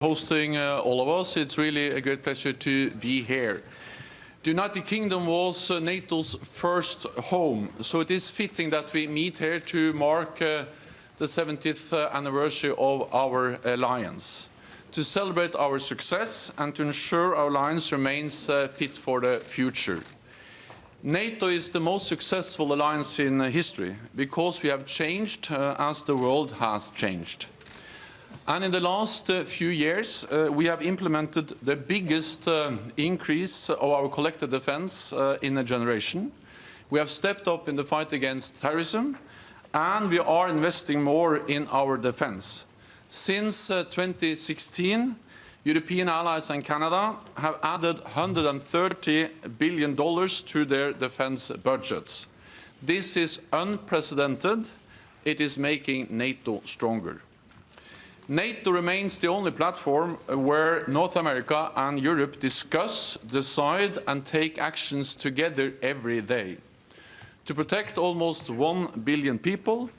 hosting all of us. It's really a great pleasure to be here. The United Kingdom was NATO's first home, so it is fitting that we meet here to mark the 70th anniversary of our alliance, to celebrate our success and to ensure our alliance remains fit for the future. NATO is the most successful alliance in history because we have changed as the world has changed. And in the last few years, we have implemented the biggest increase of our collective defense in a generation. We have stepped up in the fight against terrorism, and we are investing more in our defense. Since 2016, European allies and Canada have added $130 billion to their defense budgets. This is unprecedented. It is making NATO stronger. NATO remains the only platform where North America and Europe discuss, decide and take actions together every day to protect almost 1 billion people.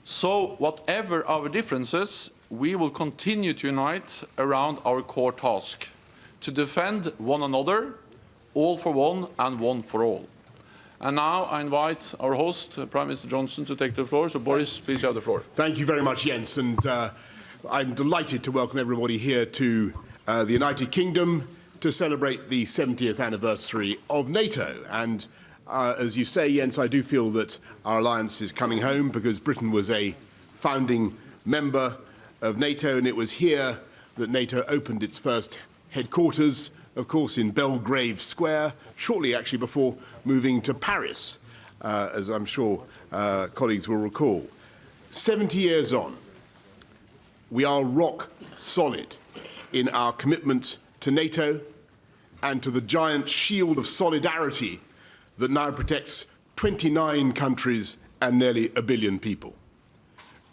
So whatever our differences, we will continue to unite around our core task, to defend one another, all for one and one for all. And now I invite our host, Prime Minister Johnson, to take the floor. So Boris, please you have the floor. Thank you very much, Jens. And I'm delighted to welcome everybody here to the United Kingdom to celebrate the 70th anniversary of NATO. And as you say, Jens, I do feel that our alliance is coming home because Britain was a founding member of NATO, and it was here that NATO opened its first headquarters, of course, in Belgrave Square, shortly actually before moving to Paris, as I'm sure colleagues will recall. 70 years on, we are rock solid in our commitment to NATO and to the giant shield of solidarity that now protects 29 countries and nearly 1 billion people.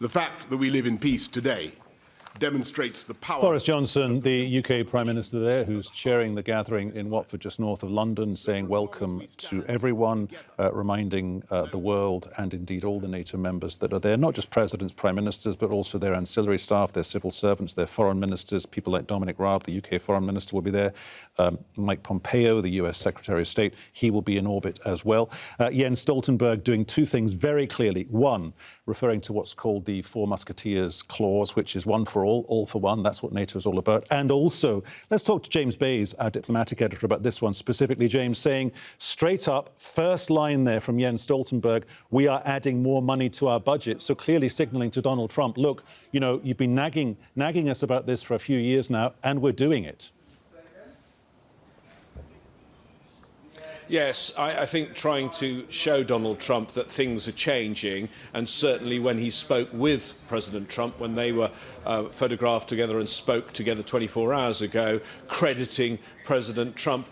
The fact that we live in peace today demonstrates the power. Boris Johnson, the UK Prime Minister there, who's chairing the gathering in Watford just north of London, saying welcome to everyone, reminding the world and indeed all the NATO members that are there, not just presidents, prime ministers, but also their ancillary staff, their civil servants, their foreign ministers. People like Dominic Raab, the UK Foreign Minister, will be there. Mike Pompeo, the US Secretary of State, he will be in orbit as well. Jens Stoltenberg doing two things very clearly. One, referring to what's called the Four Musketeers clause, which is one for all for one. That's what NATO is all about. And also, let's talk to James Bayes, our diplomatic editor, about this one specifically. James, saying straight up, first line there from Jens Stoltenberg, we are adding more money to our budget. So clearly signalling to Donald Trump, look, you know, you've been nagging us about this for a few years now, and we're doing it. Yes, I think trying to show Donald Trump that things are changing, and certainly when he spoke with President Trump, when they were photographed together and spoke together 24 hours ago, crediting President Trump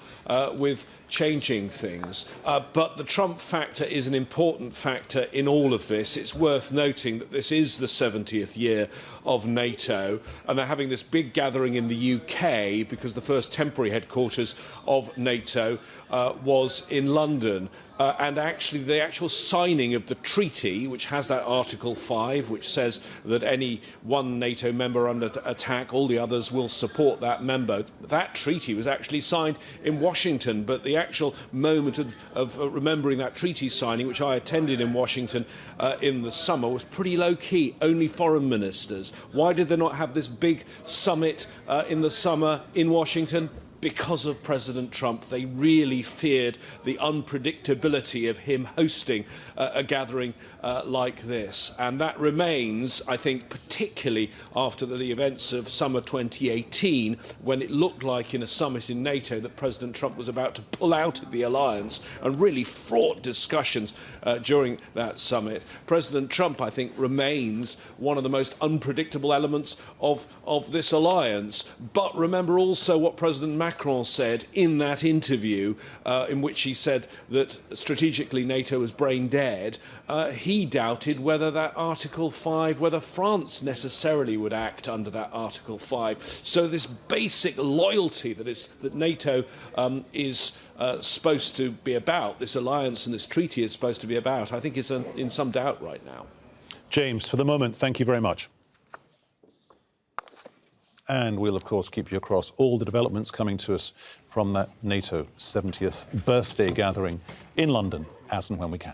with changing things. But the Trump factor is an important factor in all of this. It's worth noting that this is the 70th year of NATO, and they're having this big gathering in the UK because the first temporary headquarters of NATO was in London. And actually, the actual signing of the treaty, which has that Article 5, which says that any one NATO member under attack, all the others will support that member. That treaty was actually signed in Washington, but the actual moment of remembering that treaty signing, which I attended in Washington in the summer, was pretty low-key, only foreign ministers. Why did they not have this big summit in the summer in Washington? Because of President Trump. They really feared the unpredictability of him hosting a gathering like this. And that remains, I think, particularly after the events of summer 2018, when it looked like in a summit in NATO that President Trump was about to pull out of the alliance, and really fraught discussions during that summit. President Trump, I think, remains one of the most unpredictable elements of this alliance. But remember also what President Macron said in that interview, in which he said that strategically NATO was brain dead. He doubted whether that Article 5, whether France necessarily would act under that Article 5. So this basic loyalty that NATO is supposed to be about, this alliance and this treaty is supposed to be about, I think is in some doubt right now. James, for the moment, thank you very much. And we'll, of course, keep you across all the developments coming to us from that NATO 70th birthday gathering in London as and when we can.